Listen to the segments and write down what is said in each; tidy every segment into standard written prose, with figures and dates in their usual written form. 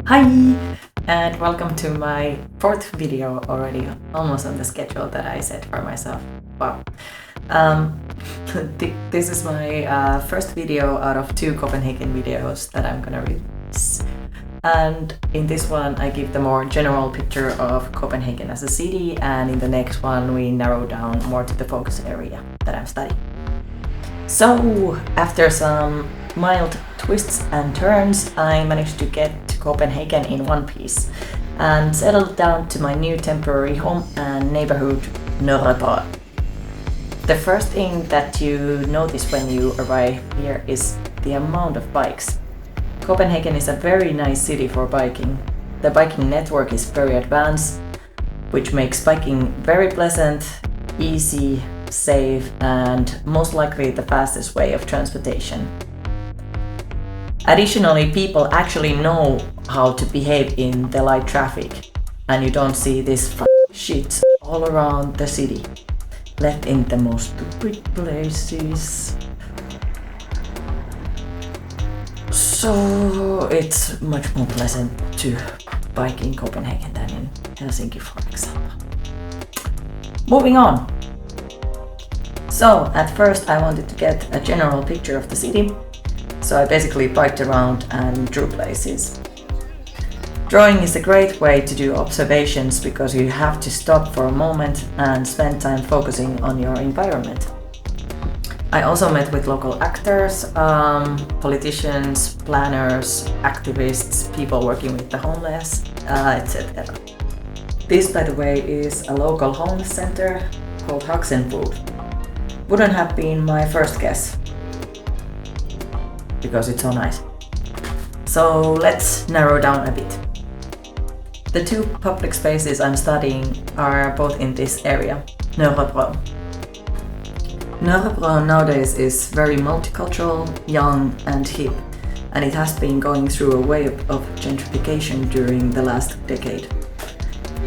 Hi, and welcome to my fourth video already, almost on the schedule that I set for myself. Wow. This is my first video out of 2 Copenhagen videos that I'm gonna release. And in this one, I give the more general picture of Copenhagen as a city, and in the next one, we narrow down more to the focus area that I'm studying. So, after some mild twists and turns, I managed to get to Copenhagen in one piece and settled down to my new temporary home and neighborhood, Nørrebro. The first thing that you notice when you arrive here is the amount of bikes. Copenhagen is a very nice city for biking. The biking network is very advanced, which makes biking very pleasant, easy, safe, and most likely the fastest way of transportation. Additionally, people actually know how to behave in the light traffic, and you don't see this shit all around the city, left in the most stupid places. So it's much more pleasant to bike in Copenhagen than in Helsinki, for example. Moving on. So at first I wanted to get a general picture of the city, so I basically biked around and drew places. Drawing is a great way to do observations because you have to stop for a moment and spend time focusing on your environment. I also met with local actors, politicians, planners, activists, people working with the homeless, etc. This, by the way, is a local homeless center called Hugs and Food. Wouldn't have been my first guess, because it's so nice. So let's narrow down a bit. The 2 public spaces I'm studying are both in this area, Nørrebro. Nørrebro nowadays is very multicultural, young and hip, and it has been going through a wave of gentrification during the last decade.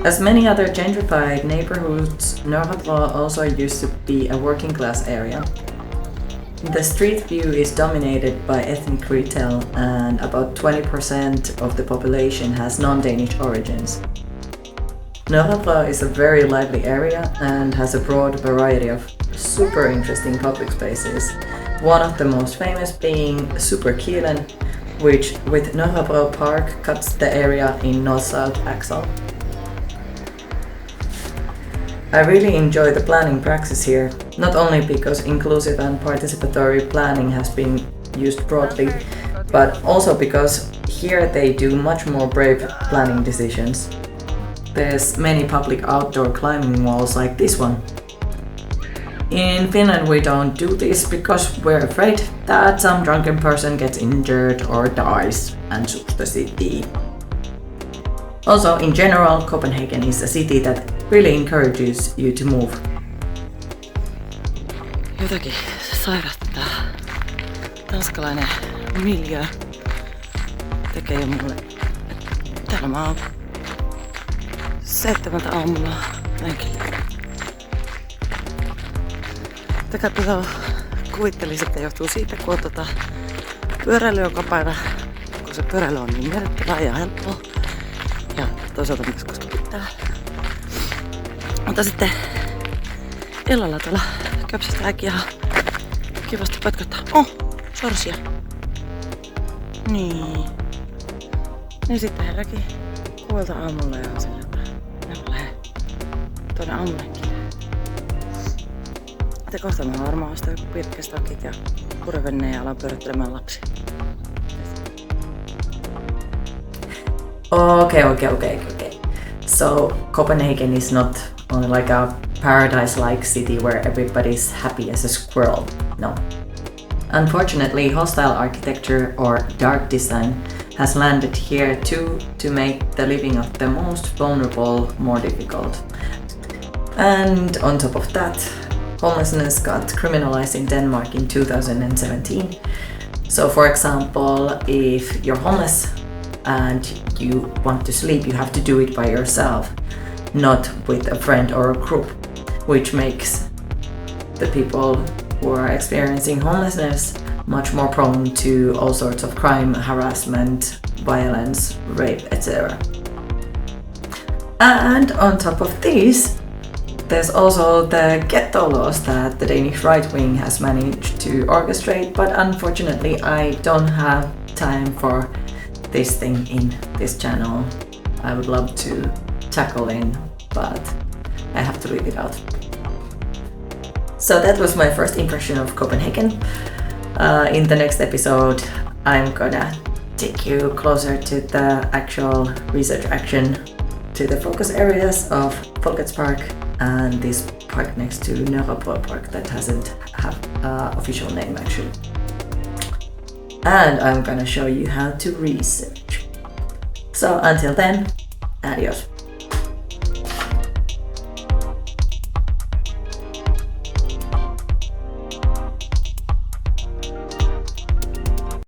As many other gentrified neighborhoods, Nørrebro also used to be a working class area. The street view is dominated by ethnic retail, and about 20% of the population has non-Danish origins. Nørrebro is a very lively area and has a broad variety of super interesting public spaces, one of the most famous being Superkilen, which with Nørrebro Park cuts the area in north-south axle. I really enjoy the planning praxis here, not only because inclusive and participatory planning has been used broadly, but also because here they do much more brave planning decisions. There's many public outdoor climbing walls like this one. In Finland we don't do this because we're afraid that some drunken person gets injured or dies and sues the city. Also, in general, Copenhagen is a city that really encourages you to move. Jotakin se sairastuttaa. Tanskalainen miljö tekee mulle. Täällä mä oon 7 aamulla lenkillä. Tätä kuvittelisin, että johtuu siitä, kun on pyöräily joka päivä, kun se pyöräily on niin merkittävää ja helppoa. Ja toisaalta myös koska pitää. Mutta sitten illalla tuolla köpsästä äkkiä kivasti pötköttää. Sorsia. Niin. Niin sitten herrakin 6 aamulla ja on sillä, että mä lähden tuonne aamulenkille. Sitten kohta mä varmaan ostan joku pitkästokit ja purevenneen ja alan pyörittelemään lapsia. Okay. So Copenhagen is not only like a paradise-like city where everybody's happy as a squirrel. No. Unfortunately, hostile architecture or dark design has landed here too to make the living of the most vulnerable more difficult. And on top of that, homelessness got criminalized in Denmark in 2017. So for example, if you're homeless and you want to sleep, you have to do it by yourself, not with a friend or a group, which makes the people who who are experiencing homelessness much more prone to all sorts of crime, harassment, violence, rape, etc. And on top of this, there's also the ghetto laws that the Danish right wing has managed to orchestrate, but unfortunately I don't have time for this thing in this channel. I would love to tackle in, but I have to leave it out. So that was my first impression of Copenhagen. In the next episode, I'm gonna take you closer to the actual research action, to the focus areas of Folkets Park and this park next to Nørrebro Park that doesn't have an official name actually. And I'm gonna show you how to research. So until then, adios.